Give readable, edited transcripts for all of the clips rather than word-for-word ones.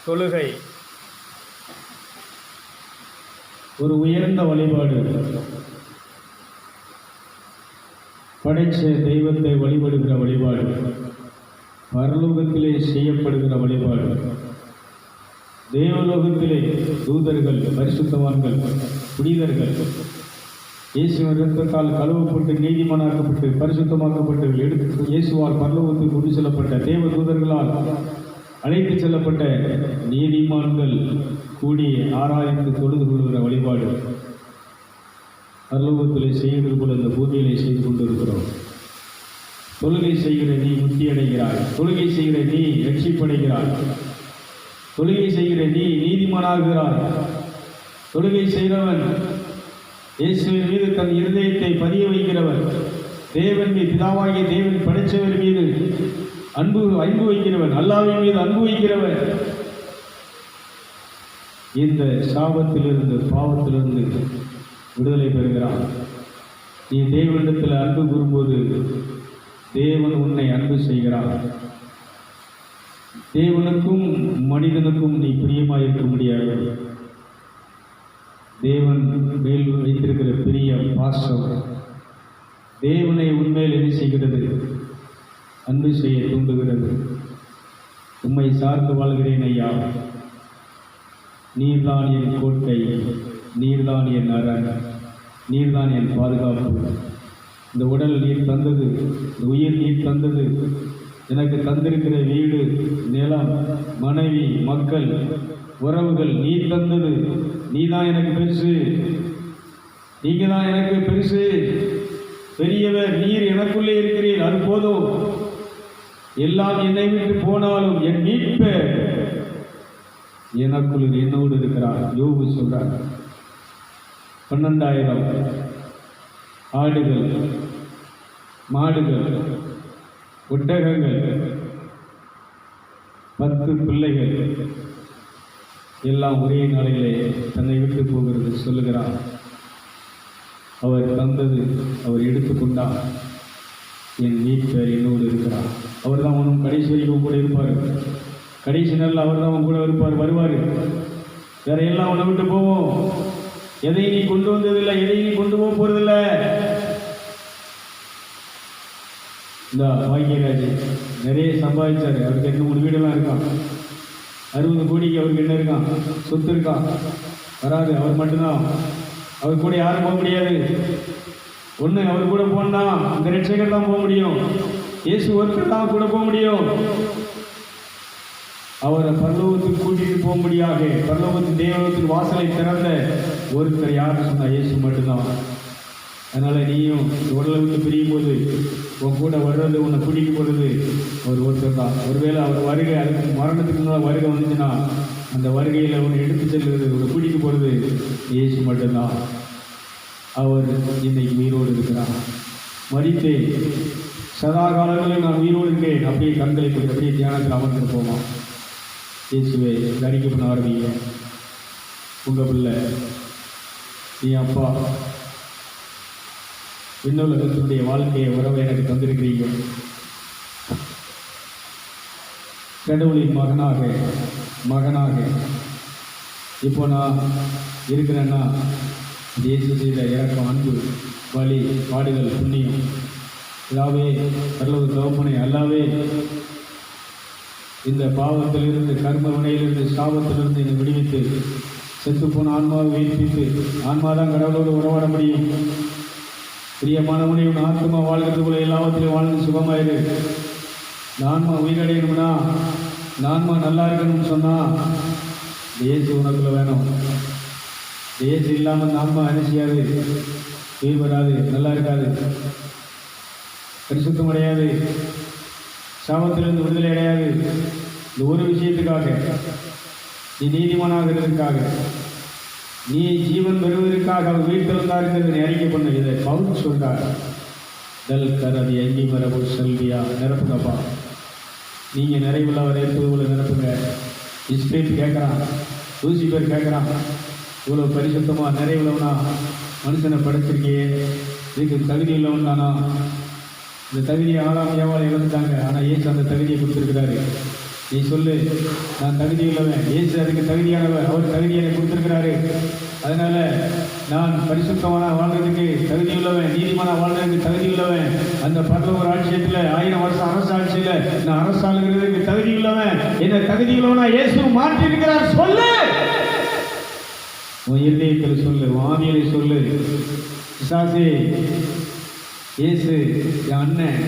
தொழுகை ஒரு உயர்ந்த வழிபாடு. படைச்ச தெய்வத்தை வழிபடுகிற வழிபாடு, பரலோகத்திலே செய்யப்படுகிற வழிபாடு. தேவலோகத்திலே தூதர்கள், பரிசுத்தவான்கள், புனிதர்கள் இயேசுவின் இரத்தத்தால் கழுவப்பட்டு நீதிமானாக்கப்பட்டு பரிசுத்தமாக்கப்பட்டு இயேசுவால் பரலோகத்தில் கொண்டு செல்லப்பட்ட தேவ தூதர்களால் அழைத்து செல்லப்பட்ட நீதிமான்கள் கூடி ஆராய்ந்து தொழுது கொள்கிற வழிபாடு பரலோகத்திலே செய்கிறது போல இந்த பூமியிலே செய்து கொண்டிருக்கிறோம். தொழுகை செய்கிற நீ முக்தி அடைகிறாய், தொழுகை செய்கிற நீ ரட்சிப்படைகிறாய், தொழுகை செய்கிற நீ நீதிமானாகிறாய். தொழுகை செய்கிறவன் இயேசுவின் மீது தன் இருதயத்தை பதிய வைக்கிறவன், தேவன் மீது பிதாவாகிய தேவன் படைத்தவர் மீது அன்பு வைக்கிறவன், அல்லாஹ்வின் மீது அன்பு வைக்கிறவன் இந்த சாபத்திலிருந்து பாவத்திலிருந்து விடுதலை பெறுகிறான். நீ தேவனிடத்தில் அன்பு கூறும்போது தேவன் உன்னை அன்பு செய்கிறான். தேவனுக்கும் மனிதனுக்கும் நீ பிரியமாக இருக்க முடியாது. தேவன் மேல் வைத்திருக்கிற பிரிய பாசம் தேவனை உண்மையில் என்ன செய்கிறது? அன்பு செய்ய தூண்டுகிறது. உம்மை சார்ந்து வாழ்கிறேன் ஐயா, நீர்தான் என் கோட்டை, நீர்தான் என் அரண், நீர்தான் என் பாதுகாப்பு. இந்த உடல் நீர் தந்தது, இந்த உயிர் நீர் தந்தது, எனக்கு தந்திருக்கிற வீடு, நிலம், மனைவி, மக்கள், உறவுகள் நீர் தந்தது. நீ தான் எனக்கு பெருசு, நீங்க தான் எனக்கு பெருசு, பெரியவர் நீர் எனக்குள்ளே இருக்கிறீர், அது போதும். எல்லாம் என்னை விட்டு போனாலும் என் மீட்பர் எனக்குள் என்னோடு இருக்கிறார். யோபு சொல்றார். 12,000 ஆடுகள், மாடுகள், ஒட்டகங்கள், 10 பிள்ளைகள் எல்லாம் ஒரே நாளிலே தன்னை விட்டு போகிறது சொல்லுகிறார். அவர் தந்தது அவர் எடுத்துக்கொண்டார். என் மீட்பர் என்னோடு இருக்கிறார். அவர் தான் உன் கடைசி வரைக்கும் கூட இருப்பார். கடைசி நாளில் அவர் தான் உன் கூட இருப்பார், வருவார். வேற எல்லாம் உன்னை விட்டு போவோம். எதை நீ கொண்டு வந்ததில்லை, எதை நீ கொண்டு போக போறதில்லை. இந்த பாக்கியராஜ் நிறைய சம்பாதிச்சாரு. அவருக்கு 2-3 வீடெல்லாம் இருக்கான். 60 கோடிக்கு அவருக்கு என்ன இருக்கான்? சொத்து இருக்கான். வராது. அவர் மட்டும்தான். அவர் கூட யாரும் போக முடியாது. ஒன்று அவர் கூட போனா இந்த ரட்சகர் தான் போக முடியும். இயேசு ஒருத்தர் தான் கூட போக முடியும். அவரை பரலோகத்துக்கு கூட்டிட்டு போகும்படியாக பரலோகத்தின் தேவலோகத்தின் வாசலை திறந்த ஒருத்தர் யாருன்னு சொன்னா இயேசு மட்டும்தான். அதனால நீயும் உடலை விட்டு பிரியும் போது உன் கூட வர்றது, உன்னை கூட்டிட்டு போடுறது அவர் ஒருத்தர் தான். ஒருவேளை அவர் வருகை, அதுக்கு மரணத்துக்கு முன்னால் வருகை வந்துச்சுன்னா அந்த வருகையில் உன்னை எடுத்து செல்வது, உன்னை கூட்டிட்டு போடுறது இயேசு மட்டும்தான். அவர் இன்னைக்கு உயிரோடு இருக்கிறார். மரித்தே சதா காலங்களில் நான் உயிரோடு இருக்கேன். அப்படியே கண்களை போய் அப்படியே தியானத்தில் அமர்ந்திருப்போமா? இயேசுவே அறிக்கை பண்ண ஆரம்பிங்க. உங்கள் பிள்ளை, நீ அப்பா, விண்ணுலகத்தினுடைய வாழ்க்கையை உறவை எனக்கு தந்திருக்கிறீங்க. கடவுளின் மகனாக இப்போ நான் இருக்கிறேன்னா இயேசு செய்த இறக்கம், அன்பு, வழி, பாடுகள், புண்ணியம் இதாவே பரலோக தகப்பனே, அல்லாவே இந்த பாவத்திலிருந்து, கர்ம வினையிலிருந்து, சாபத்திலிருந்து என்னை விடுவித்து செத்துப்போன ஆன்மாவை உயிர்ப்பித்து, ஆன்மா தான் கடவுளோடு உறவாட முடியும். பிரியமானவனை உன் ஆத்மா வாழ்கிறது போல எல்லாவற்றிலும் வாழ்ந்து சுகமாயிரு. இந்த ஆன்மா உயிரடையணும்னா, இந்த ஆன்மா நல்லா இருக்கணும்னு சொன்னால் இயேசு உனக்குள்ள வேணும். இயேசு இல்லாமல் இந்த ஆன்மா என்ன செய்யாது? உயிர் வராது, நல்லா இருக்காது, பரிசுத்தம் அடையாது, சாபத்திலிருந்து விடுதலை அடையாது. இந்த ஒரு விஷயத்துக்காக, நீ நீதிமானாகிறதுக்காக, நீ ஜீவன் பெறுவதற்காக அவர் வீட்டில் தான் இருக்கிறது அறிக்கை பண்ண. இதை பவுல் சொல்றார். தல் கரதி அங்கி மரபு செல்வியா நிரப்புங்கப்பா. நீங்கள் நிறைவுள்ளவர் ஏற்பது போல நிரப்புங்க. இஸ்பேட் கேட்குறான், லூசிபர் கேட்குறான், இவ்வளோ பரிசுத்தமாக நிறைவுள்ளவனா மனுஷனை படைச்சிருக்கியே, இதுக்கு தகுதி உள்ளவன் தானா? இந்த தகுதியை ஆளாம் ஏவாள் இழந்துட்டாங்க. ஆனால் ஏசு அந்த தகுதியை கொடுத்துருக்கிறாரு. நீ சொல்லு, நான் தகுதி உள்ளவன், இயேசு அதுக்கு தகுதியானவர், அவர் தகுதியை கொடுத்திருக்கிறாரு. அதனால நான் பரிசுத்தமான வாழ்றதுக்கு தகுதி உள்ளவன், நீதிமான வாழ்றதுக்கு தகுதி உள்ளவன், அந்த பரலோக ராஜ்யத்தில் 1000 வருஷம் அரசாட்சியில நான் அரசாளுகிறதுக்கு தகுதி உள்ளவன், என்ன தகுதி உள்ளவனா இயேசு மாற்றி இருக்கிறார். சொல்லு, உன் இருதயத்தில் சொல்லு, ஆவியிலே சொல்லு. பிசாசே, இயேசு என் அண்ணன்,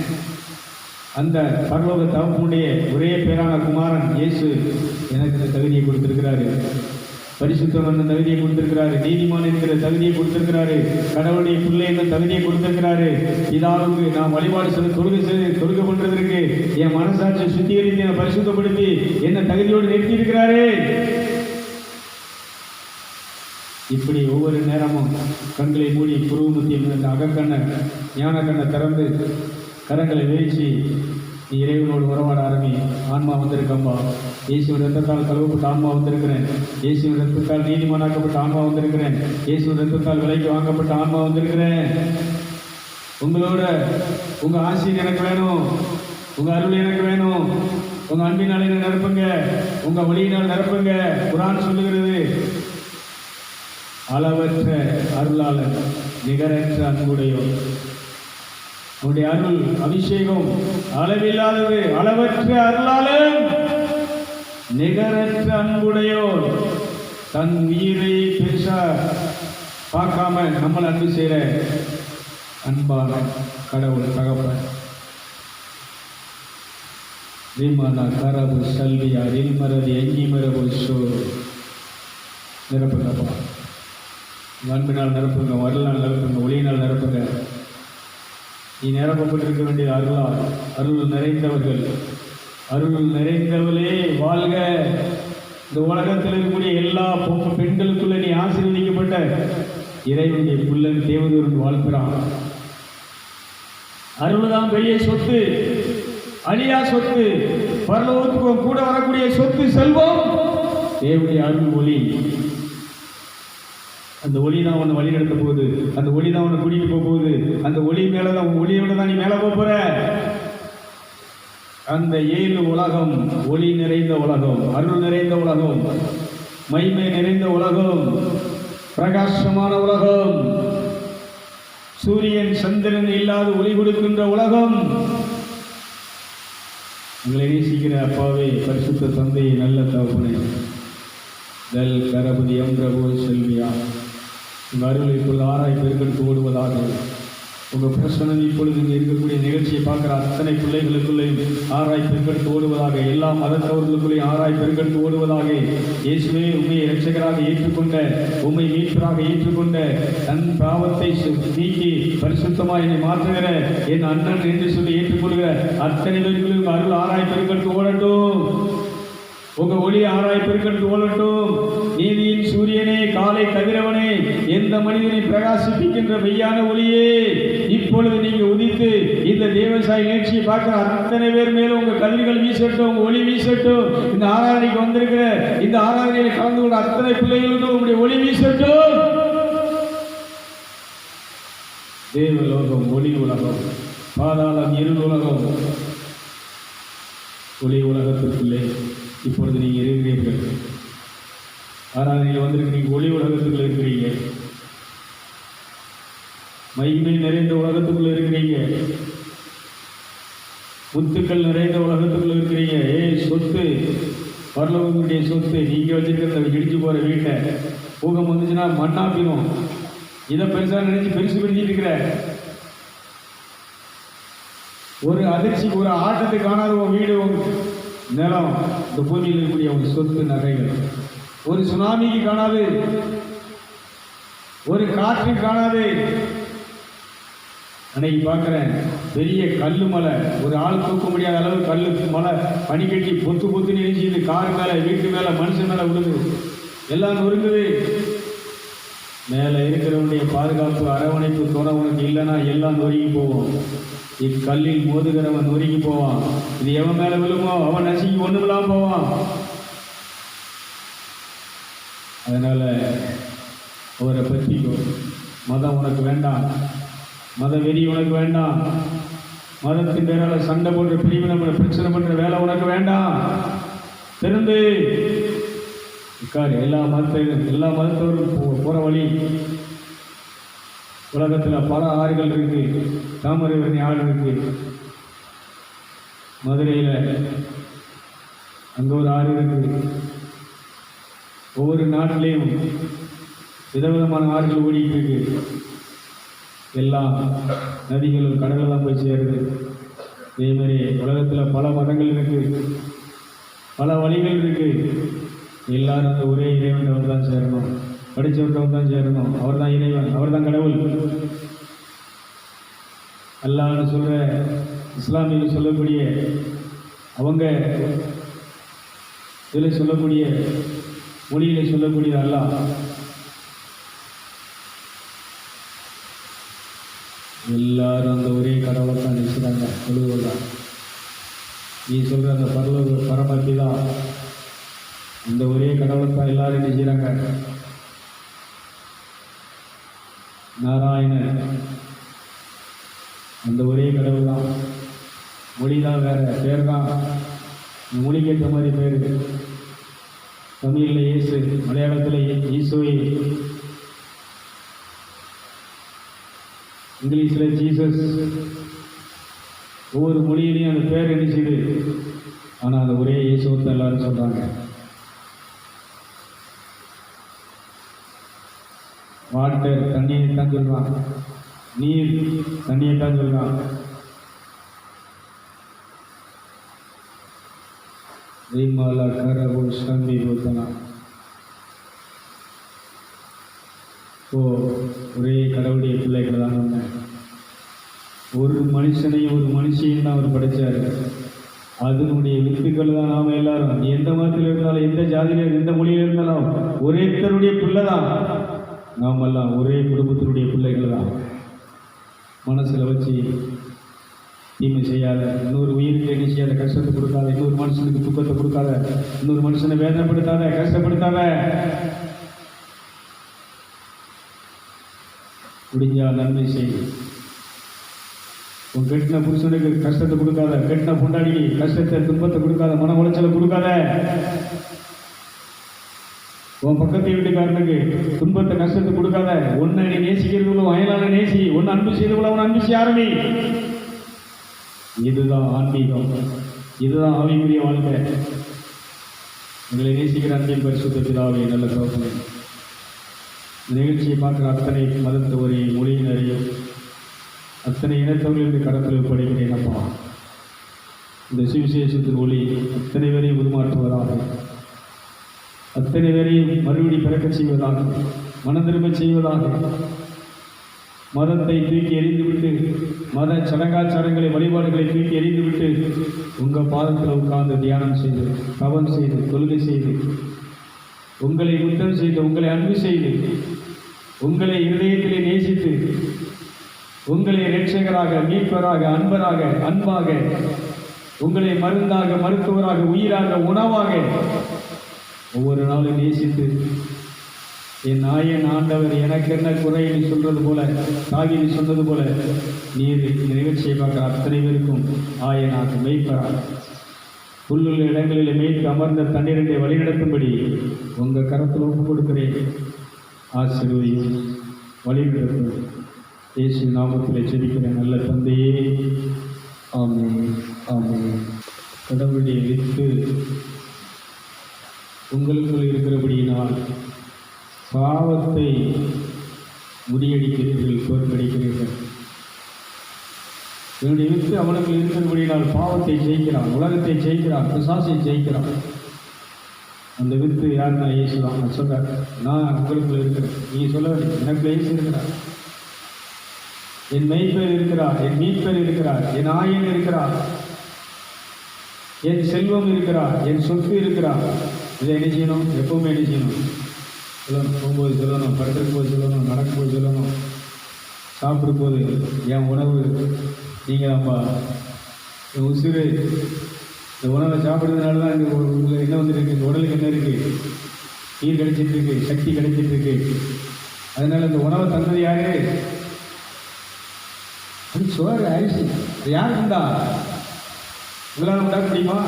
அந்த பரலோக தகப்பனுடைய ஒரே பேரான குமாரன் இயேசு எனக்கு இந்த தகுதியை கொடுத்திருக்கிறாரு. பரிசுத்தம் என்ற தகுதியை கொடுத்திருக்கிறாரு. நீதிமான் என்கிற தகுதியை கொடுத்திருக்கிறாரு. கடவுளுடைய பிள்ளை என்ற தகுதியை கொடுத்திருக்கிறாரு. இதாவது நான் வழிபாடு செய்து தொழுகை பண்றதற்கு என் மனசாட்சியை சுத்திகரித்து என்னை பரிசுத்தப்படுத்தி என்ன தகுதியோடு நிறுத்தி இருக்கிறாரு. இப்படி ஒவ்வொரு நேரமும் கண்களை மூடி புருவமத்தியில் அகக்கண்ண ஞான கண்ணை திறந்து கரங்களை வீழ்ச்சி நீ இறைவனோடு உறவாட ஆரம்பி. ஆன்மா வந்திருக்கம்பா, இயேசுவின் ரத்தத்தால் கழுவப்பட்ட ஆன்மா வந்திருக்கிறேன், இயேசுவின் ரத்தத்தால் நீதிமானாக்கப்பட்ட ஆன்மா வந்திருக்கிறேன், இயேசுவின் ரத்தத்தால் விலைக்கு வாங்கப்பட்ட ஆன்மா வந்திருக்கிறேன். உங்களோட உங்கள் ஆசீர் எனக்கு வேணும், உங்கள் அருள் எனக்கு வேணும், உங்கள் அன்பினால் என்ன நிரப்புங்க, உங்கள் ஒளியினால் நிரப்புங்க. குர்ஆன் சொல்லுகிறது, அளவற்ற அருளாளர் நிகரற்ற அன்புடையோர். உன்னுடைய அருள் அபிஷேகம் அளவில்லாதது. அளவற்ற அருளாளர் நிகரற்ற அன்புடையோர். தன் உயிரை பெருசா பார்க்காம நம்மளை அன்பு செய்கிற அன்பான கடவுள் தகப்பன். ரீமானா கரபு சல்வியா ரில்மரதி எங்கி மரபு ஷோ நிரப்புங்கப்பா. அன்பினால் நிரப்புங்க, வரலால் நிரப்புங்க, ஒளியினால் நிரப்புங்க. நீ நிரப்பப்பட்டிருக்க வேண்டிய அருளால், அருள் நிறைந்தவர்கள், அருள் நிறைந்தவர்களே வாழ்க. இந்த உலகத்தில் இருக்கக்கூடிய எல்லா பெண்களுக்குள்ள நீ ஆசீர்வதிக்கப்பட்ட இறைவனுடைய புள்ளன் தேவதூரன் வாழ்கிறான். அருள் தான் பெரிய சொத்து, அழியா சொத்து, பரலோகத்துக்கு கூட வரக்கூடிய சொத்து, செல்வம், தேவனுடைய அருள் ஒளி. அந்த ஒளி தான் உன்னை வழி நடத்த போகுது, அந்த ஒளி தான் உன்னை கூட்டிட்டு போகுது, அந்த ஒளி மேலதான், ஒளியோட தான் நீ மேலே போற. அந்த 7 உலகம், ஒளி நிறைந்த உலகம், அருள் நிறைந்த உலகம், மகிமை நிறைந்த உலகம், பிரகாசமான உலகம், சூரியன் சந்திரன் இல்லாத ஒளி கொடுக்கின்ற உலகம். உங்களை நேசிக்கிற அப்பாவே, பரிசுத்த தந்தையை, நல்ல தகப்பனே, தல் கரபதி பிரபு செல்வியா, உங்கள் அருள் இப்பொழுது ஆராய் பெருக்கெடுத்து ஓடுவதாக. உங்கள் பிரசனம் இப்பொழுது இங்கே இருக்கக்கூடிய நிகழ்ச்சியை பார்க்குற அத்தனை பிள்ளைகளுக்குள்ளேயும் ஆராய் பெருக்கெடுத்து ஓடுவதாக. எல்லா மதத்தவர்களுக்குள்ளேயும் ஆராய் பெருக்கெடுத்து ஓடுவதாக. இயேசுவே, உண்மை இரட்சகராக ஏற்றுக்கொண்ட, உண்மை மீட்பராக ஏற்றுக்கொண்ட, தன் பாவத்தை நீக்கி பரிசுத்தமாக என்னை மாற்றுகிற என் அண்ணன் என்று சொல்லி ஏற்றுக்கொள்கிற அத்தனை பேர்களும் உங்கள் அருள் ஆராய் பெருக்கெடுத்து ஓடட்டும். உங்க ஒளி ஆராய் பெருக்கெடுத்து ஓடட்டும். நீதியின் சூரியனே, காலை கதிரவனே, எந்த மனிதனை பிரகாசிப்பிக்கின்ற மெய்யான ஒளியே, இப்பொழுது நீங்க உதித்து இந்த தேவசாய் நிகழ்ச்சியை பார்க்கிற அத்தனை பேர் மேலும் உங்க கதிர்கள் வீசட்டும், உங்க ஒளி வீசட்டும். இந்த ஆராதனைக்கு வந்திருக்கிற, இந்த ஆராதனையில் கலந்து கொண்ட அத்தனை பிள்ளைகளுக்கும் உங்களுடைய ஒளி வீசட்டும். தேவலோகம் ஒளி உலகம், பாதாளம் இருள் உலகம். ஒளி உலகத்திற்குள்ளே இப்பொழுது நீங்கள் இருக்கிறீர்கள். ஆராதனையில் வந்திருக்கிறீங்க, ஒளி உலகத்துக்குள்ள இருக்கிறீங்க, மகிமை நிறைந்த உலகத்துக்குள்ள இருக்கிறீங்க, முத்துக்கள் நிறைந்த உலகத்துக்குள்ள இருக்கிறீங்க. சொத்து, பரலோகத்துடைய சொத்து, நீங்கள் வச்சிருக்கிறத இடிச்சு போகிற வீட்டை பூகம் வந்துச்சுன்னா மண்ணாப்பிடும். இதை பெருசாக நினைச்சு பெருசு பெருசிட்டு இருக்கிற ஒரு அதிர்ச்சி, ஒரு ஆட்டத்தை காணாத உன் வீடு, நிலம், இந்த பூமியில் இருக்கக்கூடிய ஒரு சொத்து நகைகள், ஒரு சுனாமிக்கு காணாது, ஒரு காற்று காணாது. அன்னைக்கு பார்க்குறேன், பெரிய கல்லு மலை, ஒரு ஆள் தூக்க முடியாத அளவு கல்லு மலை, பனிக்கட்டி பொத்து பொத்து நினைச்சு கார் மேலே, வீட்டு மேலே, மனுஷன் மேலே விழுது, எல்லாம் நொறுங்குது. மேலே இருக்கிறவனுடைய பாதுகாப்பு, அரவணைப்பு, துணை உனக்கு இல்லைன்னா எல்லாம் நொறுங்கி போவோம். இக்கல்லில் மோதுகிறவன் நொறுங்கி போவான். இது எவன் மேலே விழுமோ அவன் நசுங்கி ஒன்றுமில்லாம போவான். அதனால அவரை பற்றிக்கோ. மதம் உனக்கு வேண்டாம், மத வெறி உனக்கு வேண்டாம், மதத்தின் பேரால் சண்டை போன்ற பிரிவினை பிரச்சனை பண்ணுற வேலை உனக்கு வேண்டாம். திறந்து உட்காரு. எல்லா மதத்தவரும் போற வழி. உலகத்தில் பல ஆறுகள் இருக்கு. தாமிரபரணி ஆறு இருக்கு. மதுரையில் அங்கே ஒரு ஆறு இருக்கு. ஒவ்வொரு நாட்டிலையும் விதவிதமான ஆறுகள் ஓடிட்டு இருக்கு. எல்லா நதிகளும் கடலில் தான் போய் சேருது. இதேமாரி உலகத்தில் பல மதங்கள் இருக்கு, பல வழிகள் இருக்கு. எல்லாரும் அந்த ஒரே இறைவன் தான் சேரணும், படித்தவர்கிட்ட தான் சேரணும். அவர் தான் இறைவன், அவர் தான் கடவுள். அல்லாஹ்னு சொல்கிற இஸ்லாமியில் சொல்லக்கூடிய அவங்க இதில் சொல்லக்கூடிய மொழியில் சொல்லக்கூடிய அல்லாஹ் எல்லாரும் அந்த ஒரே கடவுளை தான் நினைச்சுறாங்க. தொழுவதான் நீ சொல்கிற அந்த பரமபிதா அந்த ஒரே கடவுளை தான் எல்லாரும் நினைச்சுறாங்க. நாராயணன் அந்த ஒரே கடவுள் தான். மொழி தான் வேறு, பேர் தான் மொழிக்கு ஏற்ற மாதிரி பேர். தமிழில் இயேசு, மலையாளத்தில் ஈசோய், இங்கிலீஷில் ஜீசஸ். ஒவ்வொரு மொழியிலையும் அந்த பேர் நினைச்சுது. ஆனால் அந்த ஒரே இயேசுவத்தை எல்லாரும் சொல்கிறாங்க. வாட்டர் தண்ணியை தான் சொல்கிறான், நீர் தண்ணியை தான் சொல்கிறான். ரீமாலா கரகோ சம்பி போத்தனா. ஒரே கடவுளுடைய பிள்ளைகள் தான் நம்ம. ஒரு மனுஷனையும் ஒரு மனுஷையும் தான் அவர் படைத்தார். அதனுடைய வித்துக்கள் தான் நாம் எல்லாரும். எந்த மதத்தில் இருந்தாலும், எந்த ஜாதியில், எந்த மொழியில் இருந்தாலும் ஒரேத்தருடைய பிள்ளை தான். நாம் எல்லாம் ஒரே குடும்பத்தினுடைய பிள்ளைகள் தான். மனசில் வச்சு தீமை செய்யாத, இன்னொரு உயிருக்கு என்ன செய்யாத, கஷ்டத்தை கொடுக்காத, இன்னொரு மனுஷனுக்கு துக்கத்தை கொடுக்காத, இன்னொரு மனுஷனை வேதனைப்படுத்தாத, கஷ்டப்படுத்தாத. முடிஞ்சா நன்மை செய். உன் கெட்டின புருஷனுக்கு கஷ்டத்தை கொடுக்காத, கெட்டின பொண்டாடிக்கு கஷ்டத்தை துன்பத்தை கொடுக்காத, மன உளைச்சலை கொடுக்காத. உன் பக்கத்து வீட்டுக்காரனுக்கு துன்பத்தை கஷ்டத்தை கொடுக்காத. ஒன்னை நீ நேசிக்கிறது அயலான நேசி. ஒன்னு அன்பு செய்து கொள்ள அவன் அன்பு செய்ய ஆரம்பி. இதுதான் ஆன்மீகம், இதுதான் ஆவிக்குரிய வாழ்க்கை. உங்களை நேசிக்கிற அன்பின் பரிசுத்த பிதாவே, நல்ல தகப்பனே, நிகழ்ச்சியை பார்க்குற அத்தனை மதத்தவரையும் மொழியினரையும் அத்தனை இனத்தவர்களுக்கு கடத்தில் படைக்கிறேன் அப்பா. இந்த சுவிசேஷத்தின் ஒளி அத்தனை பேரையும் உருமாற்றுவதாக, அத்தனை பேரையும் மறுபடி பிறக்க செய்வதாக, மனம் திரும்ப செய்வதாக. மதத்தை தூக்கி எறிந்துவிட்டு, மத சடங்காச்சாரங்களை வழிபாடுகளை தூக்கி எறிந்துவிட்டு உங்கள் பாதத்தில் உட்கார்ந்து தியானம் செய்து, தவம் செய்து, தொழுகை செய்து, உங்களை முத்தம் செய்து, உங்களை அன்பு செய்து, உங்களை இருதயத்திலே நேசித்து, உங்களை இரட்சகராக, மீட்பராக, அன்பாக, உங்களை மருந்தாக, மருத்துவராக, உயிராக, உணவாக ஒவ்வொரு நாளும் நேசித்து, என் நாயன் ஆண்டவர் எனக்கு என்ன குறை என்று சொல்றது போல, தாகினி சொன்னது போல, நீர் இந்த நிகழ்ச்சியை பார்க்குற அத்தனை பேருக்கும் ஆயனாக, மெய்ப்பராக, புல்லுள்ள இடங்களில் மேய்த்து அமர்ந்த தண்ணீரை வழிநடத்தும்படி உங்கள் கரத்தில் ஒப்பு கொடுக்கிறேன். ஆசீர்வதியும் வழிநடத்தும் இயேசு நாமத்தில் ஜெபிக்கிறேன் நல்ல தந்தையே. ஆமென், ஆமென். கடவுளுடைய வித்து உங்களுக்குள் இருக்கிறபடியினால் பாவத்தை முறியடிக்கிறீர்கள், தோற்கடிக்கிறீர்கள். என்னுடைய வித்து அவனுக்கு இருக்கிறபடியினால் பாவத்தை ஜெயிக்கிறான், உலகத்தை ஜெயிக்கிறான், பிசாசை ஜெயிக்கிறான். அந்த வித்து யாருன்னா இயேசு தான். நான் சொல்கிறேன், நான் உங்களுக்குள்ள இருக்கிறேன். நீங்கள் சொல்ல எனக்கு இயேசு இருக்கிறார், என் மெய்ப்பேர் இருக்கிறார், என் மீட்பேர் இருக்கிறார், என் ஆயன் இருக்கிறார், என் செல்வம் இருக்கிறார், என் சொத்து இருக்கிறார். இதை என்ன செய்யணும்? எப்பவுமே என்ன செய்யணும்? சொல்லணும். போகும்போது சொல்லணும், படுத்துக்கும் போது சொல்லணும், நடக்கும்போது சொல்லணும், சாப்பிடும் போது என் உணவு நீங்கள் அப்பா, என் உசுறு, இந்த உணவை சாப்பிட்றதுனால தான் இந்த உங்களுக்கு என்ன வந்துருக்கு, இந்த உடலுக்கு என்ன இருக்குது, நீர் கிடைச்சிட்ருக்கு, சக்தி கிடைச்சிட்ருக்கு. அதனால் இந்த உணவை தந்தது யாரு? அது சோறு, அரிசி. அது யார் இருந்தா? உங்களால் உண்டாக்க முடியுமா?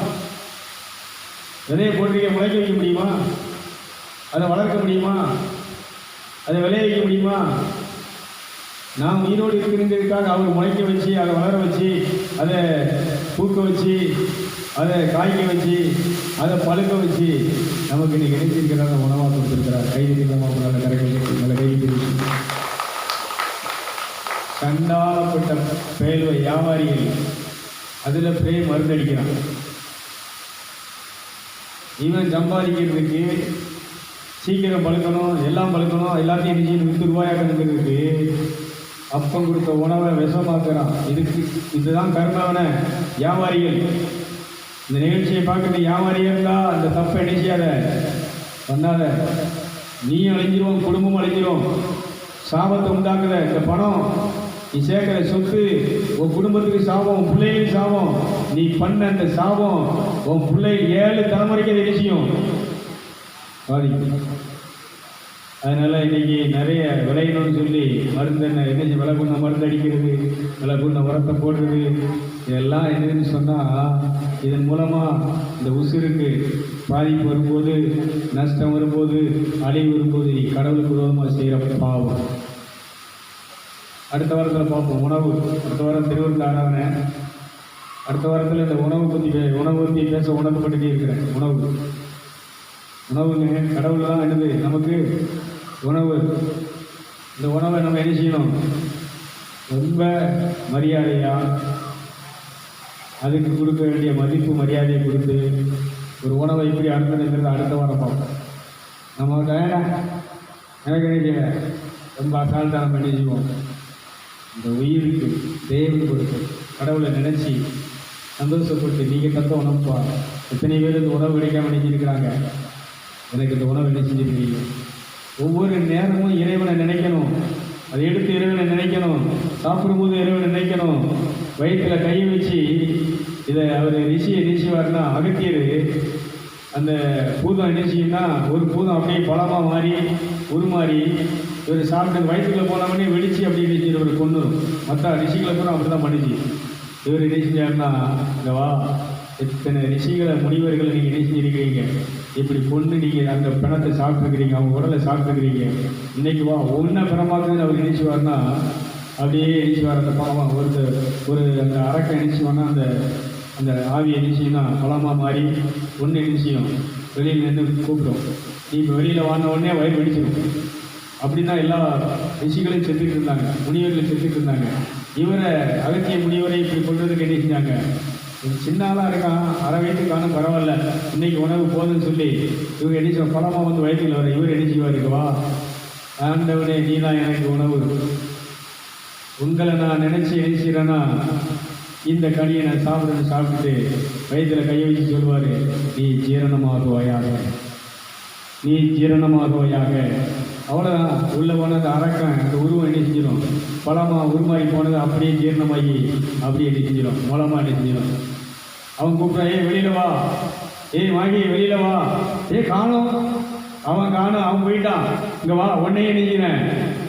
விதையை போட்டிருக்க முளைக்க வைக்க முடியுமா? அதை வளர்க்க முடியுமா? அதை விளைய வைக்க முடியுமா? நாம் உயிரோடு இருக்கிறதுக்காக அவர் முளைக்க வச்சு, அதை வளர வச்சு, அதை பூக்க வச்சு, அதை காய்க்க வச்சு, அதை பழுக்க வச்சு நமக்கு இன்னைக்கு நினைச்சிருக்கிறாங்க, உணவாக கொடுத்துருக்கிறார். கைது நல்ல கரைகள் நல்ல கைது. கண்டாலப்பட்ட பேல்வை வியாபாரிகள் அதில் பிரே மருந்தடிக்கிறான். இவன் சம்பாதிக்கிறதுக்கு சீக்கிரம் பழுக்கணும், எல்லாம் பழுக்கணும், எல்லாத்தையும் நிச்சயம் விற்று ரூபாயாக்கணுங்கிறதுக்கு அப்பம் கொடுத்த உணவை விஷமாக்குறான். இதுதான் கர்மவன வியாபாரிகள். இந்த நிகழ்ச்சியை பார்க்குறது வியாபாரியாக இருந்தால் அந்த தப்பை நினைச்சாத, பண்ணாத. நீயும் அழிஞ்சிரும், குடும்பம் அழிஞ்சிரும். சாபத்தை உண்டாக்குற இந்த பணம், நீ சேர்க்கிற சொத்து உன் குடும்பத்துக்கு சாபம், உன் பிள்ளைகளுக்கு சாபம். நீ பண்ண அந்த சாபம் உன் பிள்ளை 7 தலைமுறைக்கு அது நிச்சயம் பாதிக்கும். அதனால இன்னைக்கு நிறைய விளையணும்னு சொல்லி மருந்து என்ன விலை கொண்ட மருந்து அடிக்கிறது, விலை கொண்ட உரத்தை போடுறது, இதெல்லாம் என்னன்னு சொன்னால் இதன் மூலமாக இந்த உசுருக்கு பாதிப்பு வரும்போது, நஷ்டம் வரும்போது, அழிவு வரும்போது நீ கடவுளுக்கு விரோதமாக செய்கிற பாவம். அடுத்த வாரத்தில் பார்ப்போம் உணவு. அடுத்த வாரம் திருவிழா ஆராதனை. அடுத்த வாரத்தில் இந்த உணவு பற்றி பேச உணர்வுபட்டுட்டே இருக்கிறேன். உணவுங்க கடவுள் தான் என்னது நமக்கு உணவு. இந்த உணவை நம்ம என்ன செய்யணும்? ரொம்ப மரியாதையாக அதுக்கு கொடுக்க வேண்டிய மதிப்பு மரியாதையை கொடுத்து ஒரு உணவை இப்படி அனுப்புங்கிறத அடுத்த வாரம் பார்ப்போம். நம்ம எனக்கு நினைக்க ரொம்ப அசால்ட்டாக பண்ணி செய்வோம். இந்த உயிருக்கு தேவன் கொடுத்து கடவுளை நினச்சி சந்தோஷப்பட்டு நீங்கள் தந்த உணவுப்பா. எத்தனை பேர் இந்த உணவு கிடைக்காம நினைச்சிருக்கிறாங்க. எனக்கு இந்த உணவு என்ன செஞ்சுருக்கீங்க? ஒவ்வொரு நேரமும் இறைவனை நினைக்கணும். அதை எடுத்து இறைவனை நினைக்கணும். சாப்பிடும்போது இறைவனை நினைக்கணும். வயிற்றில் கையை வச்சு இதை அவர் நினைச்சுவார்னா, அகத்தியர் அந்த பூதம் என்ன செய்யும்னா, ஒரு பூதம் அப்படியே பழமாக மாறி உருமாறி இவர் சாப்பிட்டு வயிற்றுக்குள்ளே போனவொடனே வெடிச்சு அப்படி நினைச்சு இவர் கொண்டு மற்ற ரிஷிகளை கூட அப்படி தான் பண்ணிச்சு. இவர் நினைச்சாருன்னா, இந்த வா எத்தனை ரிஷிகளை முனிவர்களை நீங்கள் நினைச்சிருக்கிறீங்க, இப்படி கொண்டு நீங்கள் அந்த பிணத்தை சாப்பிட்டுருக்கிறீங்க, அவங்க உடலை சாப்பிட்டுருக்கிறீங்க, இன்னைக்கு வா ஒன்றை பிணமாக்குன்னு அவர் நினைச்சுவார்னா அப்படியே நினைச்சுவார். அந்த பழமாக ஒரு அந்த அரக்கை நினைச்சுவார்னா அந்த ஆவியை நிச்சயம்னா பழமாக மாறி ஒன்று நிச்சயம் வெளியில் நின்று கூப்பிடும். நீ இப்போ வெளியில் வாங்கின உடனே வயிறு வெடிச்சிடும். அப்படின்னா எல்லா ரிஷிகளையும் செத்துட்டு இருந்தாங்க, முனிவர்களும் செத்துட்டு இருந்தாங்க. இவரை அகத்திய முனிவரை இப்படி கொள்றதுக்கு என்ன செஞ்சாங்க? சின்ன ஆளாக இருக்கான், அரை வயிற்றுக்கானும் பரவாயில்ல, இன்னைக்கு உணவு போதுன்னு சொல்லி இவங்க என்ன பழமாக வந்து வயிற்றுல வர இவர் என்ன செய்வார்? வா ஆண்டவனே, நீ தான் எனக்கு உணவு. உங்களை நான் நினச்சி நினைச்சிறேன்னா இந்த கனியை நான் சாப்பிட்டுட்டு வயிற்றில் கையை வச்சு சொல்லுவார், நீ ஜீரணமாகுவாயாக, நீ ஜீரணமாகுவாயாக. அவ்வளோதான். உள்ளே போனது அரக்கன் அந்த உருவம் என்ன செஞ்சிடும்? பழமாக உருமாறி போனது அப்படியே ஜீரணமாகி அப்படியே என்ன செஞ்சிடும்? மூலமாக என்ன செஞ்சிடும்? அவன் கூப்பிட்றான், வெளியில் வா, வாங்கி வெளியில் வா. காணும், அவன் காணும், அவன் போயிட்டான், இங்கே வா, உன்னையே நினைக்கிறேன்.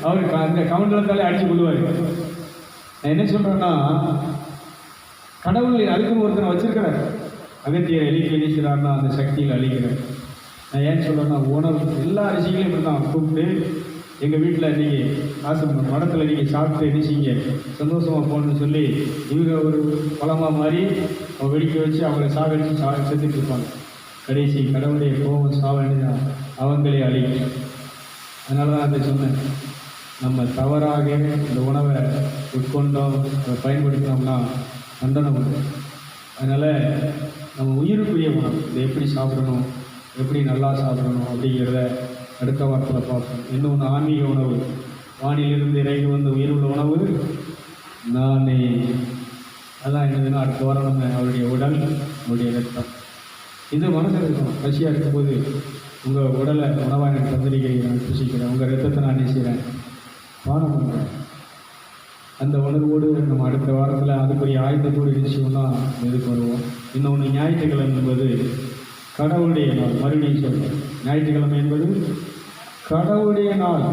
அவருக்கு அந்த கவுண்டரத்தாலே அடித்து கொள்வார். நான் என்ன சொல்கிறேன்னா, கடவுள் அதுக்குன்னு ஒருத்தனை வச்சிருக்கிறார். அகத்தியர் எலிக்கு நினைக்கிறார்னா அந்த சக்தியில் அழிக்கிறார். நான் ஏன் சொல்கிறேன்னா, உணவு எல்லா ரிஷிகளையும் இப்படி தான் கூப்பிட்டு எங்கள் வீட்டில் நீங்கள் காசு மடத்தில் நீங்கள் சாப்பிட்டு நினைச்சிங்க சந்தோஷமாக போகணுன்னு சொல்லி இவங்க ஒரு பழமாக மாதிரி அவங்க வெடிக்க வச்சு அவங்கள சாகடிச்சு செத்துட்டு இருப்பாங்க. கடைசி கடவுளுடைய கோபம் சாவணி அவங்களே அழிக்கும். அதனால தான் அதை சொன்னேன், நம்ம தவறாக இந்த உணவை உட்கொண்டோம், அதை பயன்படுத்தினோம்னா தண்டனை உண்டு. அதனால் நம்ம உயிருக்குரிய உணவு இதை எப்படி சாப்பிடணும், எப்படி நல்லா சாப்பிடணும் அப்படிங்கிறத அடுத்த வாரத்தில் பார்ப்போம். இன்னொன்று ஆன்மீக உணவு, வானிலிருந்து இறங்கி வந்த உயிருள்ள உணவு நானே. அதான் என்னதுன்னா, அடுத்த வாரம் நம்ம அவருடைய உடல், அவருடைய ரத்தம், இது மனசில் இருக்கணும். பசியாக இருக்கும்போது உங்கள் உடலை உணவாக எனக்கு தந்திரிக்கிறீங்க, நான் புசிக்கிறேன், உங்கள் ரத்தத்தை நான் நேசிக்கிறேன், பானம் பண்ணுறேன். அந்த உணர்வோடு நம்ம அடுத்த வாரத்தில் அதுக்குரிய ஆயுதத்தோடு நிச்சயம்னா இதுக்கு வருவோம். இன்னொன்று ஞாயிற்றுக்கிழமை என்பது கடவுளுடைய நாள். மறுபடியும் சொல்கிறேன், ஞாயிற்றுக்கிழமை என்பது கடவுளுடைய நாள்.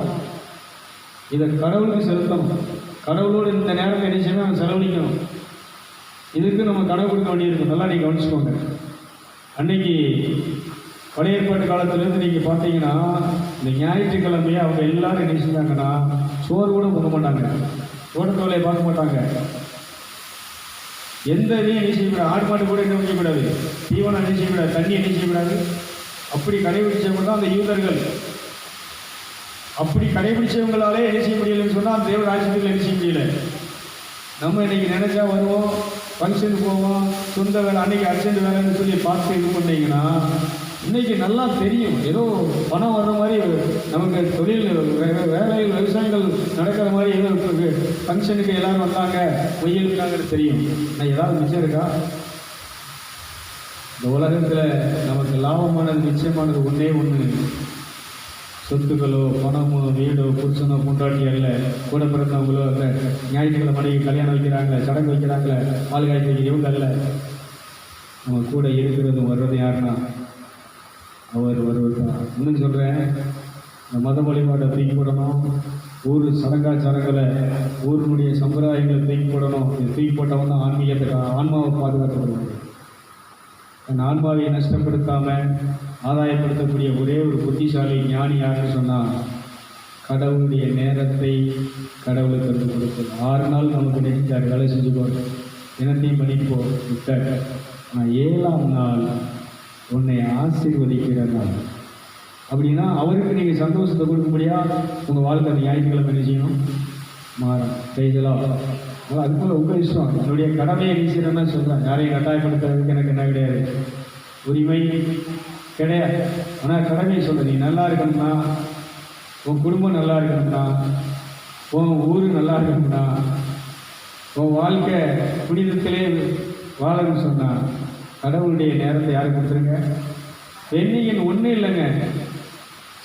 இதை கடவுளுக்கு செலுத்தணும். கடவுளோடு இந்த நேரத்தை நிச்சயமாக நம்ம செலவழிக்கணும். இதுக்கு நம்ம கடவுள் கொடுக்க வேண்டியிருக்கும். நல்லா நீங்கள் கவனிச்சுக்கோங்க. அன்னைக்கு பழைய ஏற்பாட்டு காலத்திலேருந்து நீங்கள் பார்த்தீங்கன்னா இந்த ஞாயிற்றுக்கிழமையை அவங்க எல்லாரும் என்ன செஞ்சாங்கன்னா சோறு கூட போக மாட்டாங்க, தோட்டத்து வேலையை பார்க்க மாட்டாங்க, எந்த இதையும் என்ன செய்யக்கூடாது, ஆடு மாட்டு கூட என்ன செய்யக்கூடாது, தீவனம் என்ன செய்யக்கூடாது, தண்ணி என்ன செய்யக்கூடாது. அப்படி கடைபிடிச்சவங்க தான் அந்த யூதர்கள். அப்படி கடைபிடிச்சவங்களாலே என்ன செய்ய முடியலன்னு சொன்னால் அந்த தேவ ராஜ்யத்தில் என்ன செய்ய முடியல. நம்ம இன்னைக்கு நினைச்சா வருவோம், ஃபங்க்ஷனுக்கு போவோம், சொந்த வேலை அன்னைக்கு அர்ஜென்ட் வேலைன்னு சொல்லி பார்த்து இது பண்ணீங்கன்னா இன்னைக்கு நல்லா தெரியும், ஏதோ பணம் வர்ற மாதிரி நமக்கு தொழில் வேலைகள் விவசாயங்கள் நடக்கிற மாதிரி ஏதோ ஃபங்க்ஷனுக்கு எல்லாரும் வந்தாங்க பொய்யலுக்காங்கன்னு தெரியும். நான் ஏதாவது மிச்சம் இருக்கா? இந்த உலகத்தில் நமக்கு லாபமானது நிச்சயமானது ஒன்றே ஒன்று, சொத்துக்களோ பணமோ வீடோ புருஷனோ பொண்டாட்டி அல்ல, கூட பிறந்தவங்களோ அந்த ஞாயிற்றுக்கிழமை மனைவி கல்யாணம் வைக்கிறாங்களே, சடங்கு வைக்கிறாங்களே, பால் காய்ச்சி இவங்க அல்ல. நம்ம கூட இருக்கிறது வர்றது யாருன்னா அவர் வருவது தான். இன்னும் சொல்கிறேன், இந்த மத வழிபாட்டை தூக்கி போடணும், ஊர் சடங்காச்சாரங்களை ஊருடைய சம்பிரதாயங்களை தூக்கி போடணும். இது தூக்கி போட்டவன் தான் ஆன்மீகத்தை ஆன்மாவை பாதுகாக்கப்படுவாங்க. தன் ஆன்மாவை நஷ்டப்படுத்தாமல் ஆதாயப்படுத்தக்கூடிய ஒரே ஒரு புத்திசாலி ஞானி யாருன்னு சொன்னால் கடவுளுடைய நேரத்தை கடவுளுக்கு வந்து கொடுத்தது. 6 நாள் நமக்கு நினைச்சார், வேலை செஞ்சுக்கோங்க, தினத்தையும் பண்ணிப்போ விட்டார். ஆனால் 7ஆம் நாள் உன்னை ஆசீர்வதிக்கிற நாள். அப்படின்னா அவருக்கு நீங்கள் சந்தோஷத்தை கொடுக்கும்படியா உங்கள் வாழ்க்கை ஞாயிற்றுக்கிழமை என்ன செய்யணும், மாறும் செய்தலாம். அது போல் உங்கள் இஷ்டம். என்னுடைய கடமையை நீசிறேன்னா சொல்கிறேன், யாரையும் கட்டாயப்படுத்துறதுக்கு எனக்கு என்ன கிடையாது, உரிமை கிடையாது. ஆனால் கடமையை சொல்கிறேன், நீ நல்லா இருக்கணும்னா, உன் குடும்பம் நல்லா இருக்கணும்னா, உன் ஊர் நல்லா இருக்கணும்னா, உன் வாழ்க்கை புனிதத்திலே வாழணும்னு சொன்னால் கடவுளுடைய நேரத்தை யாருக்கு கொடுத்துருங்க. பெண்ணியின் ஒன்றும் இல்லைங்க,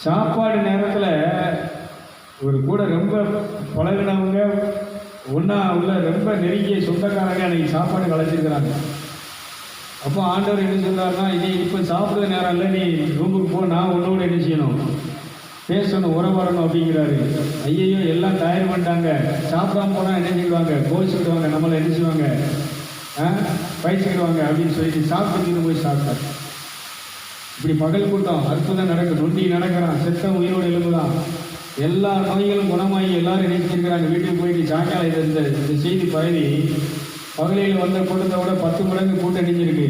சாப்பாடு நேரத்தில் ஒரு கூட ரொம்ப பழகினவங்க ஒன்றா உள்ள ரொம்ப நெருங்கிய சொந்தக்காரங்க அன்றைக்கி சாப்பாடு கலைச்சிருக்கிறாங்க. அப்போ ஆண்டவர் என்ன சொல்கிறாருன்னா, இனி இப்போ சாப்பிட்ற நேரம் இல்லை, நீ ரூமுக்கு போ, நான் உன்னோடு என்ன செய்யணும், பேசணும், உறவாடணும் அப்படிங்கிறாரு. ஐயையோ எல்லாம் தயார் பண்ணிட்டாங்க, சாப்பிடாம போனால் என்ன செய்வாங்க, கோச்சிக்கிடுவாங்க, நம்மளை என்ன செய்வாங்க, பயிற்சிக்கிடுவாங்க அப்படின்னு சொல்லிட்டு சாப்பிட்டு போய் சாப்பிட்டார். இப்படி பகல் கூட்டம் அற்புதம் நடக்கும், நொண்டி நடக்கிறான், செத்தம் உயிரோடு எழுப்புதான், எல்லா நோய்களும் குணமாகி எல்லாரும் நினைச்சிருக்கிறாங்க. வீட்டுக்கு போயிட்டு சாயங்காலம் இந்த செய்தி பரவி பகலையில் வந்த கூட்டத்தை விட 10 மடங்கு கூட்டம் அடிஞ்சிருக்கு.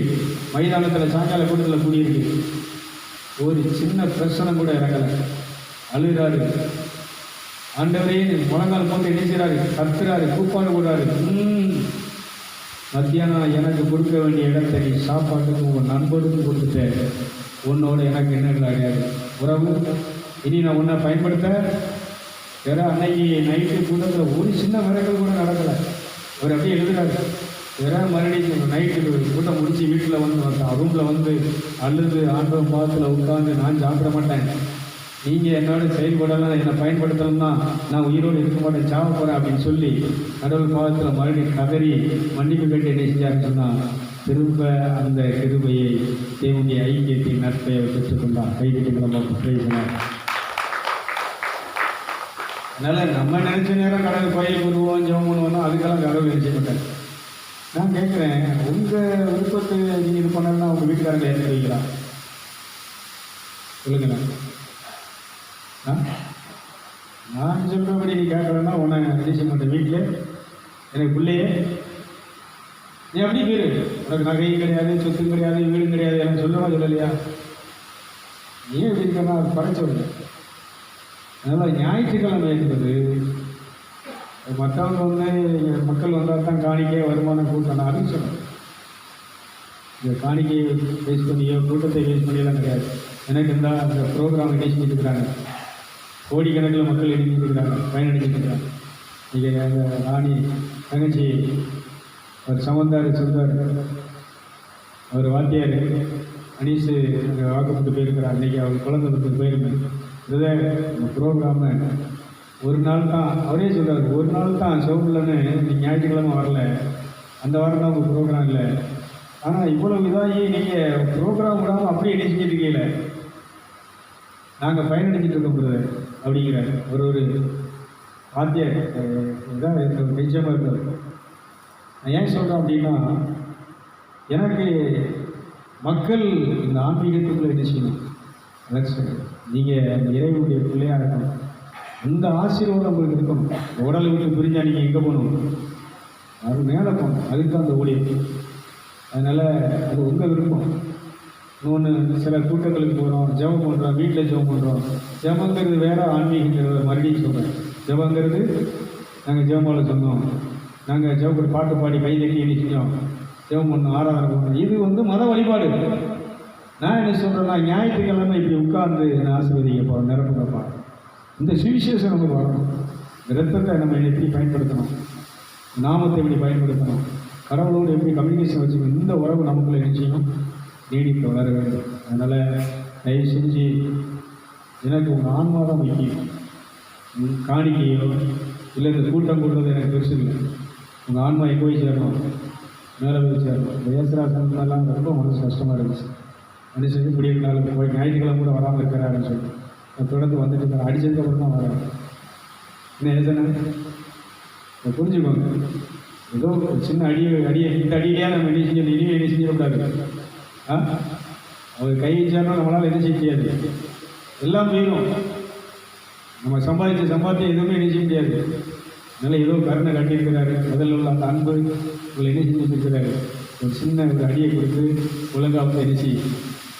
மைதானத்தில் சாயங்கால கூட்டத்தில் கூடியிருக்கு. ஒரு சின்ன பிரச்சனை கூட இறங்கலை, அழுகிறாரு. ஆண்டவரே முழங்கால் போட்டு நினைக்கிறாரு, கத்துறாரு, கூப்பாடு போடுறாரு. மத்தியானம் எனக்கு கொடுக்க வேண்டிய இடத்தை நீ சாப்பாட்டுக்கு உங்கள் நண்பருக்கும் கொடுத்துட்டேன், உன்னோட எனக்கு என்ன கிடையாது உறவு, இனி நான் உன்னை பயன்படுத்த வேற. அன்னைக்கு நைட்டு கூட்டத்தில் ஒரு சின்ன விறகுகள் கூட நடக்கலை. அவர் அப்படியே எழுதுறாரு. வேற மறுபடியும் நைட்டு கூட்டம் முடிச்சு வீட்டில் வந்து ரூமில் வந்து அழுது ஆண்டவன் பாதத்தில் உட்காந்து, நான் சாப்பிட மாட்டேன், நீங்கள் என்னோட செயல்படலாம், என்னை பயன்படுத்தணும்னா நான் உயிரோடு இருக்க மாட்டேன், சாவ போகிறேன் அப்படின்னு சொல்லி கடவுள் பாதத்தில் மறுபடியும் கதறி மன்னிப்பு கேட்டு என்ன செஞ்சாருன்னு சொன்னால் திரும்ப அந்த கிருபையை தேவனுடைய ஐக்கியத்தின் நட்பை பெற்றுக்கொண்டார். கைதிக்கு நம்ம பேசினார். அதனால் நம்ம நினச்ச நேரம் கடவுள் கோயிலுக்கு வருவோம், ஜெபம் பண்ணுவோம்னா அதுக்கெல்லாம் கடவுள் நினைச்ச மாட்டார். நான் கேட்குறேன், உங்கள் விருப்பத்தை நீங்கள் இது பண்ணணும்னா உங்கள் வீட்டுக்காரங்களை ஏற்று வைக்கலாம் சொல்லுங்கண்ணா. நான் சொல்கிறபடி நீ கேட்கலன்னா உன்னை நினைச்ச மாட்டேன். வீட்டில் எனக்கு பிள்ளையே நீ அப்படி பேரு, உனக்கு நகையும் கிடையாது, சொத்தும் கிடையாது, வீடும் கிடையாது, எனக்கு சொல்லவா சொல்லலையா, ஏன் எப்படி இருக்கா அது பறைச்ச விடுங்க. அதனால் ஞாயிற்றுக்கிழமை என்பது மற்றவங்க வந்து மக்கள் வந்தால் தான் காணிக்கை வருமானம் கூட்டணும் அப்படின்னு சொல்லணும். இந்த காணிக்கையை வேஸ்ட் பண்ணியோ கூட்டத்தை வேஸ்ட் பண்ணியெல்லாம் கிடையாது. எனக்கு இருந்தால் அந்த ப்ரோக்ராம் நிகழ்ச்சி இருக்கிறாங்க, கோடிக்கணக்கில் மக்கள் எழுதிட்டுருக்கிறாங்க, பயனடிச்சுட்டு. நீங்கள் அந்த ராணி தங்கச்சி அவர் சமந்தார் சொல்றார், அவர் வாத்தியார் அனீஸு அங்கே வாக்கப்பட்டு போயிருக்கிறார். அன்றைக்கி அவர் குழந்தை பத்து போயிருந்தேன். இந்த ப்ரோக்ராமு ஒரு நாள் தான், அவரே சொல்கிறார், ஒரு நாள் தான் சோப்பில்லைன்னு நீங்கள் ஞாயிற்றுக்கிழமை வரல, அந்த வாரம் தான் உங்கள் ப்ரோக்ராம் இல்லை. ஆனால் இவ்வளோ இதாகி நீங்கள் ப்ரோக்ராம் விடாமல் அப்படியே நினைச்சிட்டு இருக்கீங்கள, நாங்கள் பயனடிச்சிட்டு இருக்கோம் பிரதர் அப்படிங்கிறார். ஒரு வாத்தியார் இதான் நிச்சயமாக இருக்கார். நான் ஏன் சொல்கிறேன் அப்படின்னா, எனக்கு மக்கள் இந்த ஆன்மீகத்துக்குள்ள என்ன செய்யணும்? நீங்கள் இறைவனுடைய பிள்ளையாக இருக்கணும். அந்த ஆசீர்வாதம் உங்களுக்கு இருக்கணும். உடலை விட்டு பிரிஞ்சால் நீங்கள் எங்கே போகணும்? அது மேலே போகணும். அதுக்கு தான் அந்த ஊழியம். அதனால் அது உங்கள் விருப்பம். இன்னொன்று, சில கூட்டங்களுக்கு போகிறோம், ஜெபம் பண்ணுறோம், வீட்டில் ஜெபம் பண்ணுறோம். ஜெபங்கிறது வேறு, ஆன்மீகங்கிறத மறுபடியும் சொல்கிறேன். ஜெபங்கிறது நாங்கள் ஜெபமால சொன்னோம், நாங்கள் ஜெபம் பாட்டு பாடி கை தட்டி எழுதிச்சோம், ஜெபம் பண்ணோம், ஆராதனை பண்ணோம். இது மத வழிபாடு. நான் என்ன சொல்கிறேன்னா, ஞாயிற்றுக்கிழமை இப்படி உட்கார்ந்து என்ன ஆசீர்வதிக்கப்பா, நிரப்புங்கப்பா. இந்த சுவிசேஷம் நமக்கு வரணும். இந்த ரத்தத்தை நம்ம எப்படி பயன்படுத்தணும், நாமத்தை எப்படி பயன்படுத்தணும், கடவுளோடு எப்படி கம்யூனிகேஷன் வச்சுக்கணும், இந்த உறவு நமக்குள்ள என்ன செய்யணும்? நீடித்து வளர வேண்டும். அதனால் தயவு செஞ்சு எனக்கு உங்கள் ஆன்மா தான் முக்கியம். காணிக்கையோ இல்லை இந்த கூட்டம் கூடுறது எனக்கு பெருசு இல்லை. உங்கள் ஆன்மா எங்கே போய் சேரணும்? மேலே போய் சேரணும். இந்த ஏசராசனெல்லாம் ரொம்ப மனசு கஷ்டமாக இருந்துச்சு. மனுஷன் இப்படி இருந்தாலும் போய் ஞாயிற்றுக்கிழமை கூட வராமல் இருக்கிறாருன்னு சொல்லி நான் தொடர்ந்து வந்துட்டு இருக்கேன். அடிச்சதுக்கப்புறம் தான் வரேன். என்ன ஏசனா புரிஞ்சுக்கோங்க. ஏதோ சின்ன அடியை இந்த அடியிலேயே நம்ம என்ன செஞ்சு இனிமே என்ன செஞ்சிடக்கூடாது. அவர் கை வச்சாலும் நம்மளால் என்ன செய்ய முடியாது. எல்லாம் போயிடும். நம்ம சம்பாதிச்ச சம்பாத்தியம் எதுவுமே என்ன செய்ய முடியாது. அதனால் ஏதோ கருணை கட்டியிருக்கிறாரு. அதில் உள்ள அந்த அன்பு உங்களை என்ன செஞ்சுருக்கிறாரு. ஒரு சின்ன ஒரு அடியை கொடுத்து ஒழுங்காக என்ன செய்யும்.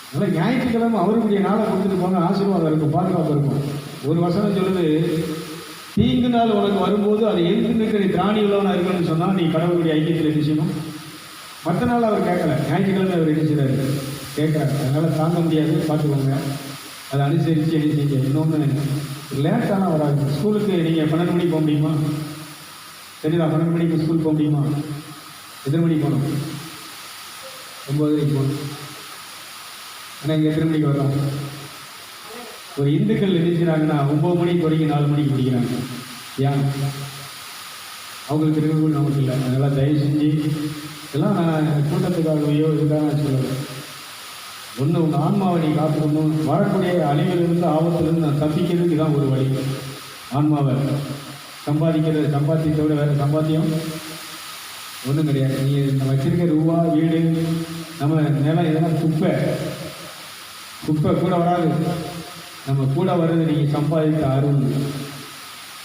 அதனால் ஞாயிற்றுக்கிழமை அவருடைய நாளை கொடுத்துட்டு போங்க. ஆசீர்வாதம் இருக்கும், பாதுகாப்பு இருக்கும். ஒரு வசனம் சொல்லுது, தீங்கு நாள் உனக்கு வரும்போது அதை எதிர்த்து நீ திராணி உள்ளவனாக இருக்கணும்னு சொன்னால் நீ கடவுளுடைய ஐக்கியத்தில் என்ன செய்யணும். மற்ற நாள் அவர் கேட்கல, ஞாயிற்றுக்கிழமை அவர் என்ன செய்கிறாரு, கேட்குறாரு. அதனால் தாங்க முடியாது, பார்த்துக்கோங்க. அதை அனுசரித்து என்ன செய்ய. இன்னொன்று, லேட்டானால் வராது. ஸ்கூலுக்கு நீங்கள் 12 மணிக்கு போக முடியுமா? சரிதா, 12 மணிக்கு ஸ்கூல் போக முடியுமா? எத்தனை மணிக்கு போகணும்? 9:30 போகணும். ஆனால் இங்கே எத்தனை மணிக்கு வரோம்? ஒரு இந்துக்கள் நினைக்கிறாங்கன்னா 9 மணிக்கு தொடங்கி 4 மணிக்கு படிக்கிறாங்க. ஏன்? அவங்களுக்கு இருக்கக்கூடிய நமக்கு இல்லை. அதனால் தயவு செஞ்சு இதெல்லாம் நான் கூட்டத்துக்காகவையோ இதுக்காக நான் சொல்லுவேன். ஒன்று, உங்கள் ஆன்மாவை நீ காத்துக்கணும். வரக்கூடிய அழிவிலிருந்து ஆபத்திலிருந்து நான் தப்பிக்கிறதுக்கு தான் ஒரு வழி. ஆன்மாவை சம்பாத்தியத்தை விட வேறு சம்பாத்தியம் ஒன்றும் கிடையாது. நீ நம்ம வச்சிருக்க ரூபா, வீடு, நம்ம நிலம், இதெல்லாம் குப்பை கூட வராது. நம்ம கூட வர்றது நீங்கள் சம்பாதித்த அருள்,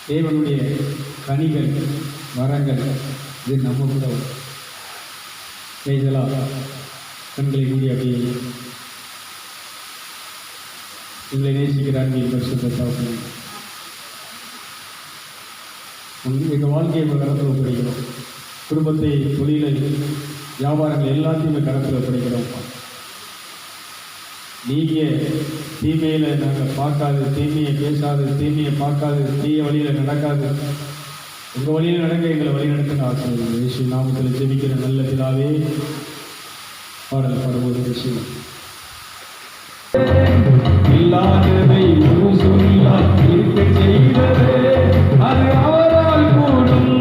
தேவனுடைய கனிகள், வரங்கள். இது நம்ம கூட வரும். செய்தலாம். கண்களை மூடி அப்படியே எங்களை நேசிக்கிறான் பரிசுத்தாவும் எங்கள் வாழ்க்கையை இப்போ கருத்தில் ஒப்படைக்கிறோம். குடும்பத்தை, தொழிலை, வியாபாரங்கள் எல்லாத்தையுமே கருத்தில் ஒப்படைக்கிறோம். நீங்கள் தீமையில் நாங்கள் பார்க்காது, தீமையை பேசாது, தீமையை பார்க்காது, தீய வழியில் நடக்காது. உங்கள் வழியில் நடக்க எங்களை வழி நடத்த ஆசைப்படுவோம். இயேசு நாமத்தில் ஜெபிக்கிற நல்ல பிதாவே. பாடல் பாடும்போது விஷயம் இல்லாததை ஒரு சொல்லால் இருக்க செய்தது அது அவரால் கூடும்.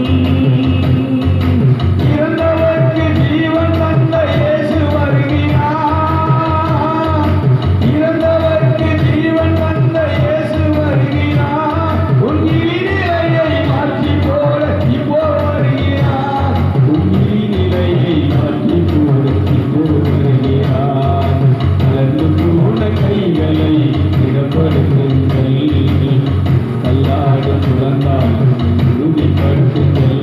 இறந்தவர்க்கு ஜீவன் தந்த இயேசு வருகிறார். இறந்தவர்க்கு ஜீவன் தந்த இயேசு வருகிறார். உன் நிலையை மாற்றி போல இப்போ வருகிறார். உன் நிலையை மாற்றி போல இப்போ வருகிறார். கலந்து போன கைகளை இடப்படுத்துங்கள். கல்லாடும் குழந்தால் உறுதிப்படுத்துங்கள்.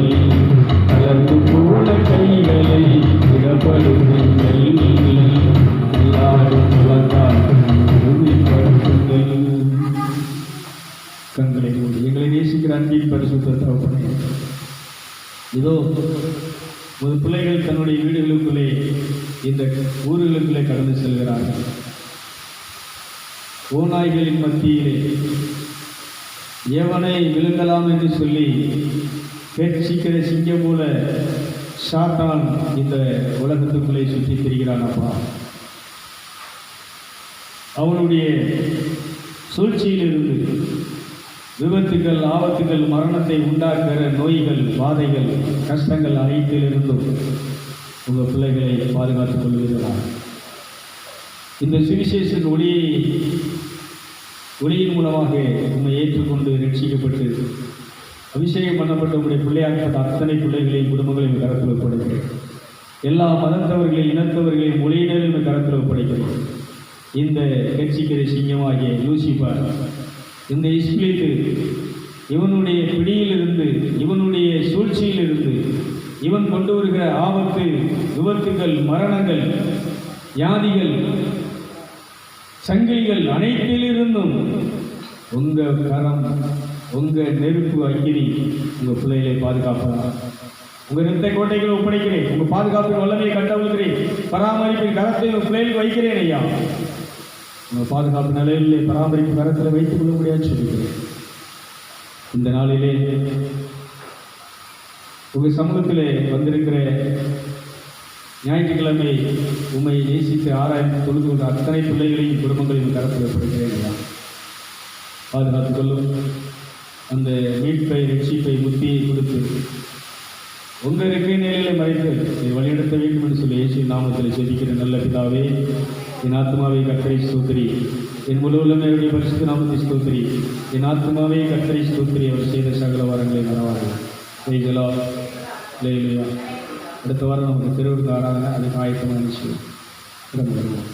கலந்து போன கைகளை இடப்படுத்துங்கள். கல்லாடும் குழந்தால் உறுதிப்படுத்துங்கள். கண்களை மூடி எங்களை நேசிக்கிற அன்பின் பரிசுத்த தகப்பனே, இதோ ஒரு பிள்ளைகள் தன்னுடைய வீடுகளுக்குள்ளே, இந்த ஊர்களுக்குள்ளே கடந்து செல்கிறார்கள். ஓநாய்களின் மத்தியிலே எவனை விழுங்கலாம் என்று சொல்லி கேட்சிக்கிற சிங்கம் போல சாத்தான் இந்த உலகத்துக்குள்ளே சுற்றி திரிகிறான். அப்பா, அவனுடைய சூழ்ச்சியிலிருந்து விபத்துகள், ஆபத்துகள், மரணத்தை உண்டாக்குகிற நோய்கள், வாதைகள், கஷ்டங்கள் அனைத்திலிருந்தும் உங்கள் பிள்ளைகளை பாதுகாத்துக் கொள்வீர்களாக. இந்த சுவிசேஷ ஒளியின் மூலமாக உண்மை ஏற்றுக்கொண்டு ரட்சிக்கப்பட்டு அபிஷேகம் பண்ணப்பட்ட உங்களுடைய பிள்ளையாக்கப்பட்ட அத்தனை பிள்ளைகளையும் குடும்பங்களையும் கருத்தில் ஒப்படைக்கிறேன். எல்லா மதத்தவர்களையும் இனத்தவர்களையும் மொழியினரும் கரத்தில் ஒப்படைக்கிறோம். இந்த கட்சிக்கிற சிங்கமாகிய லூசிபர், இந்த இஸ்பிலிட்டு, இவனுடைய பிடியிலிருந்து, இவனுடைய சூழ்ச்சியிலிருந்து, இவன் கொண்டு வருகிற ஆபத்து, விபத்துகள், மரணங்கள், வியாதிகள், சங்கிலிகள் அனைத்திலிருந்தும் உங்கள் கரம், உங்கள் நெருப்பு அக்கினி உங்கள் பிள்ளைகளை பாதுகாப்பாக. உங்கள் இரத்த கோட்டைகளை ஒப்படைக்கிறேன். உங்கள் பாதுகாப்பின் வல்லமையை கட்டவிழ்கிறேன். பராமரிப்பின் கரத்தை உங்கள் பிள்ளைகளுக்கு வைக்கிறேன் ஐயா. உங்கள் பாதுகாப்பு நிலையிலே பராமரிப்பு கரத்தில் வைத்துக் கொள்ள முடியாது சொல்லுகிறேன். இந்த நாளிலே உங்கள் சமூகத்திலே வந்திருக்கிற ஞாயிற்றுக்கிழமை உண்மை நேசித்து ஆராய்ந்து தொழுது கொண்ட அத்தனை பிள்ளைகளையும் குடும்பங்களையும் கரத்தில் ஒப்படைக்கிறேன் ஐயா. பாதுகாத்துக் கொள்ளும். அந்த மீட்பை, ரட்சிப்பை, புத்தியை கொடுத்து உங்கள் இருக்கை நிலையில மறைத்து வழிநடத்த வேண்டும் என்று சொல்லி இயேசுவின் நாமத்தில் ஜெபிக்கிற நல்ல பிதாவே, என் ஆத்மாவை கர்த்தரை ஸ்தோத்திரி, என் முழு உள்ளமையுடைய பரிசுத்த நாமத்தை ஸ்தோத்திரி. என் ஆத்மாவை கர்த்தரை ஸ்தோத்திரி, அவர் செய்த சகல வாரங்களை மறவார்கள். அடுத்த வாரம் நமக்கு திருவிழா ஆராதனை, அதுக்கு ஆயத்தமாக நிச்சயம் வருவோம்.